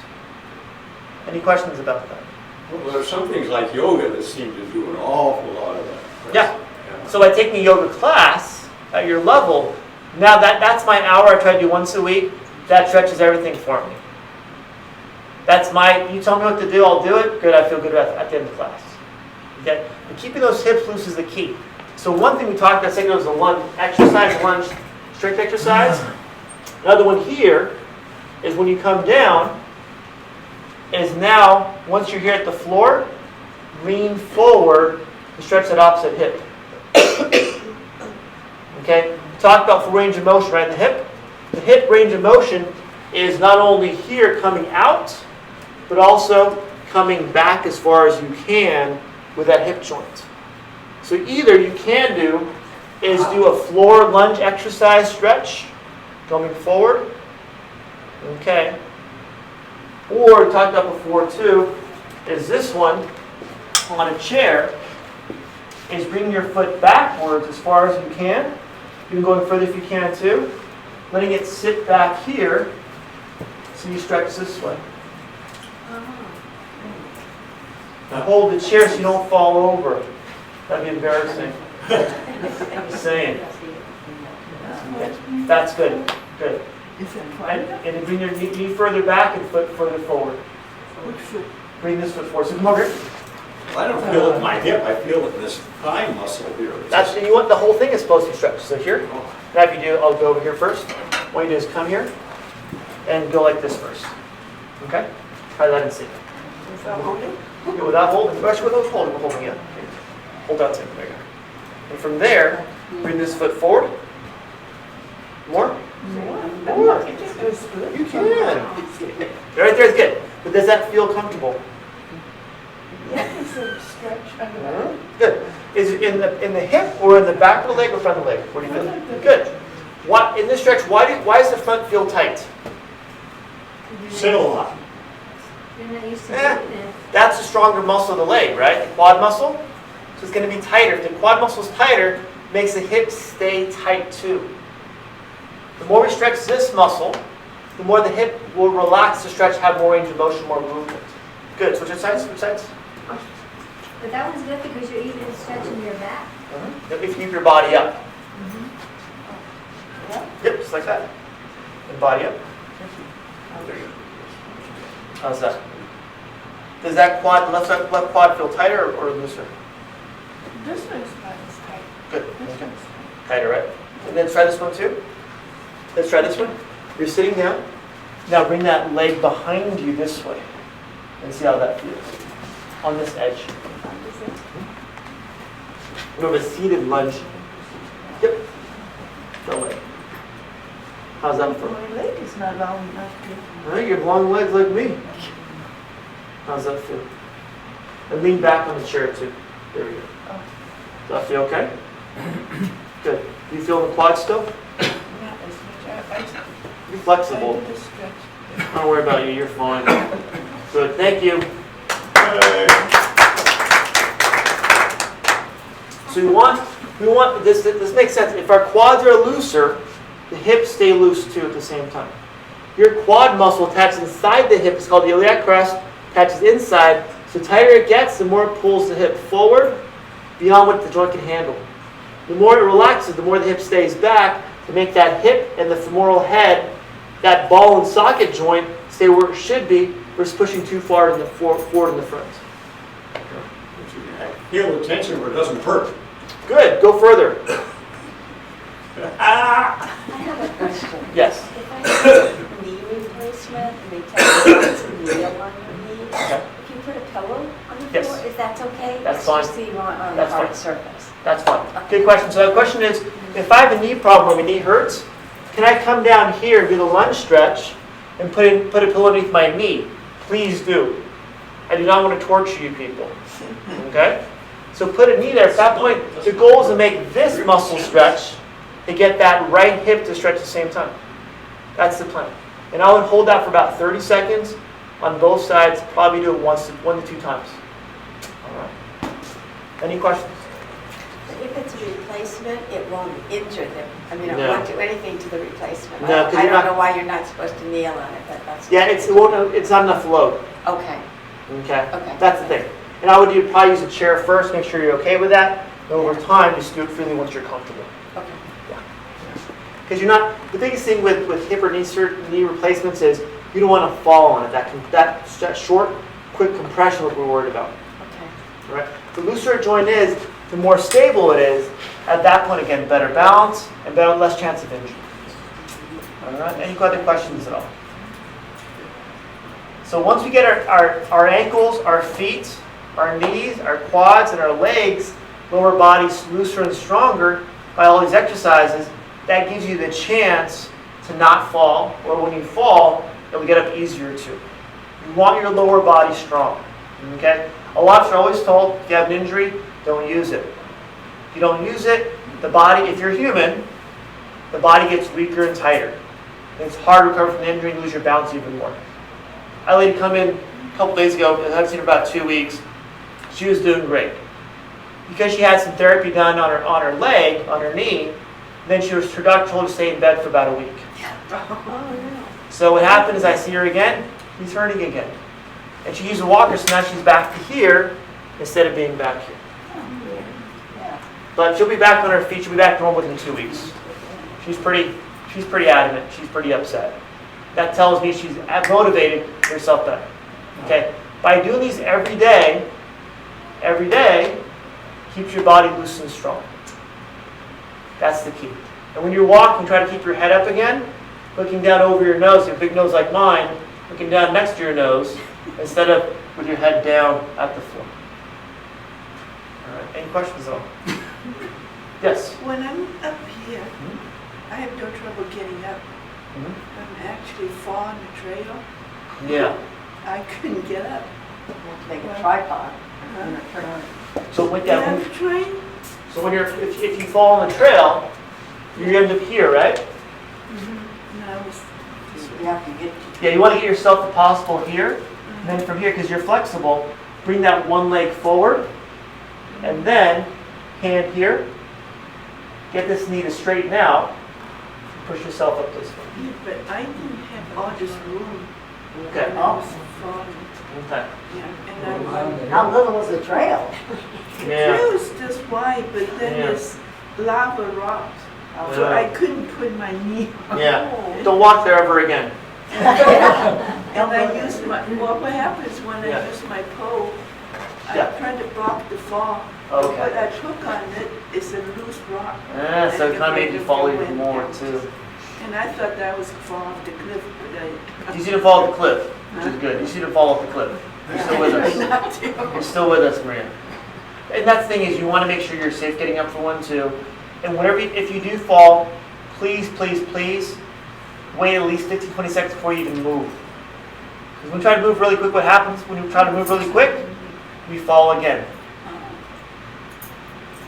Any questions about that? Well, there's some things like yoga that seem to do an awful lot of that. Yeah. So by taking a yoga class at your level, now that's my hour I try to do once a week. That stretches everything for me. You tell me what to do, I'll do it. Good, I feel good at the end of the class. Okay? But keeping those hips loose is the key. So one thing we talked about, saying there was a lunge strength exercise. Another one here is when you come down, is now, once you're here at the floor, lean forward and stretch that opposite hip. Okay? We talked about full range of motion, right? The hip range of motion is not only here coming out, but also coming back as far as you can with that hip joint. So either you can do is do a floor lunge exercise stretch, coming forward. Okay. Or we talked about before too, is this one on a chair, is bringing your foot backwards as far as you can. You can go further if you can too. Letting it sit back here, so you stretch this way. Now hold the chair so you don't fall over. That'd be embarrassing. Just saying. Okay. That's good. Good. Is that fine? And bring your knee further back and foot further forward. Which foot? Bring this foot forward. So come over here. I don't feel it in my hip, I feel it in this thigh muscle here. You want the whole thing is supposed to be stretched. So here, now if you do, I'll go over here first. What you do is come here and go like this first. Okay? Try that and see. Without holding? Yeah, without holding. Actually, without holding. We're holding it. Hold that thing. There you go. And from there, bring this foot forward. More. More. You can. Right there is good. But does that feel comfortable? Yes. sort of stretch under the Good. Is it in the hip or in the back of the leg or front of the leg? What do you feel? Good. What in this stretch? Why does the front feel tight? Sit a lot. You're not used to Eh. doing it. That's the stronger muscle of the leg, right? The quad muscle. So it's going to be tighter. If the quad muscle is tighter, it makes the hips stay tight too. The more we stretch this muscle, the more the hip will relax to stretch, have more range of motion, more movement. Good. Switch sides. Switch sides. But that one's good because you're even stretching your back. If you keep your body up. Mm-hmm. Yep, just like that. And body up. There you go. How's that? Does that left quad feel tighter or looser? This one's not as tight. Good. This Okay. one's tight. Tighter, right? And then try this one too. Let's try this one. You're sitting down. Now bring that leg behind you this way. And see how that feels. On this edge. We have a seated lunge. Yep. Go leg. How's that feel? My leg is not long enough to. Well, you have long legs like me. How's that feel? And lean back on the chair too. There we go. Does that feel okay? Good. You feel the quad still? Not as much. Be I flexible. do the stretch. Don't worry about you. You're fine. Good. Thank you. So we want this. This makes sense. If our quads are looser, the hips stay loose too at the same time. Your quad muscle attaches inside the hip. It's called the iliac crest. Attaches inside. So the tighter it gets, the more it pulls the hip forward beyond what the joint can handle. The more it relaxes, the more the hip stays back to make that hip and the femoral head, that ball and socket joint, stay where it should be versus pushing too far in the forward in the front. Feel the tension where it doesn't hurt. Good, go further. I have a question. Yes. If I have a knee replacement and they tell you it's a kneel on your knee, Okay. if you put a pillow on the Yes. floor, is that okay? That's It's fine. just that you want on That's the hard fine. surface. That's fine. Good question. So the question is, if I have a knee problem where my knee hurts, can I come down here and do the lunge stretch and put a pillow underneath my knee? Please do. I do not want to torture you people. Okay? So put a knee there. At that point, the goal is to make this muscle stretch to get that right hip to stretch at the same time. That's the plan. And I would hold that for about 30 seconds on both sides. Probably do it 1 to 2 times. All right. Any questions? If it's a replacement, it won't injure them. I mean, it No. won't do anything to the replacement. No, 'cause I you're don't not- know why you're not supposed to kneel on it, but that's. Yeah, it's not enough load. Okay, Okay? Okay. That's the thing. And I would probably use a chair first, make sure you're okay with that. And over time, just do it freely once you're comfortable. okay. Because you're not, the biggest thing with hip or knee replacements is you don't want to fall on it. That short, quick compression is what we're worried about. Okay. Right? The looser a joint is, the more stable it is. At that point, again, better balance and less chance of injury. All right? Any other questions at all? So once we get our ankles, our feet, our knees, our quads, and our legs, lower bodies looser and stronger by all these exercises, that gives you the chance to not fall, or when you fall, it'll get up easier too. You want your lower body strong. Okay? A lot of us are always told, if you have an injury, don't use it. If you don't use it, the body, if you're human, the body gets weaker and tighter. And it's hard to recover from the injury and lose your balance even more. I had a lady come in a couple days ago, I haven't seen her about 2 weeks. She was doing great. Because she had some therapy done on her leg, on her knee, then her doctor told her to stay in bed for about a week. So what happened is I see her again, she's hurting again. And she used a walker, so now she's back to here instead of being back here. But she'll be back on her feet, she'll be back to normal within 2 weeks. She's pretty adamant, she's pretty upset. That tells me she's motivated to get herself better. Okay? By doing these every day, keeps your body loose and strong. That's the key. And when you're walking, try to keep your head up again, looking down over your nose, you have a big nose like mine, looking down next to your nose, instead of with your head down at the floor. All right, any questions at all? Yes? When I'm up here, I have no trouble getting up. Mhm. I'm actually fall on the trail. Yeah. I couldn't get up. to make a tripod. So when, Yeah, yeah, I'm trying. so when you're, if you fall on the trail, you end up here, right? No, I was You have to get, Yeah, you want to get yourself if possible here, and then from here, because you're flexible, bring that one leg forward, and then hand here, get this knee to straighten out, and push yourself up this way. yeah, but I didn't have all this room. Okay. When I was falling. Okay. Yeah, and how little was the trail? the Yeah. trail is just wide, but then Yeah. there's lava rocks. Oh, So I couldn't put my knee on. Yeah. Don't walk there ever again. And I used my, well, what happens when Yeah. I use my pole, I Yeah. try to block the fall. But Okay. what I took on it is a loose rock. So it kind of made you fall even more too. And I thought that was fall off the cliff, but You see to fall off the cliff, which is good. You see to fall off the cliff. You're still with us. I not do. You're still with us, Maria. And that's the thing is you want to make sure you're safe getting up for one too. And whenever if you do fall, please, please, please wait at least 15, 20 seconds before you even move. Because when we try to move really quick, what happens when we try to move really quick? We fall again.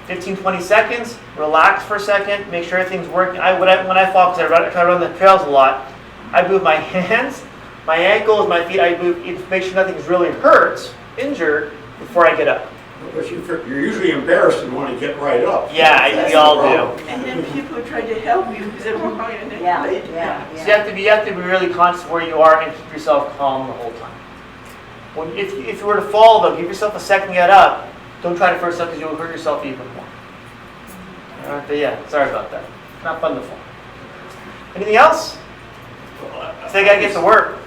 15, 20 seconds, relax for a second, make sure everything's working. When I fall, because I try to run the trails a lot, I move my hands, my ankles, my feet, I move, make sure nothing's really hurt, injured, before I get up. But you're usually embarrassed and want to get right up. Yeah, we all do. And then people try to help you with the wrong and then Yeah, lay yeah, down. So you have to be really conscious of where you are and keep yourself calm the whole time. If you were to fall though, give yourself a second to get up. Don't try to first up because you'll hurt yourself even more. Alright, but yeah, sorry about that. Not fun to fall. Anything else? So I gotta get to work.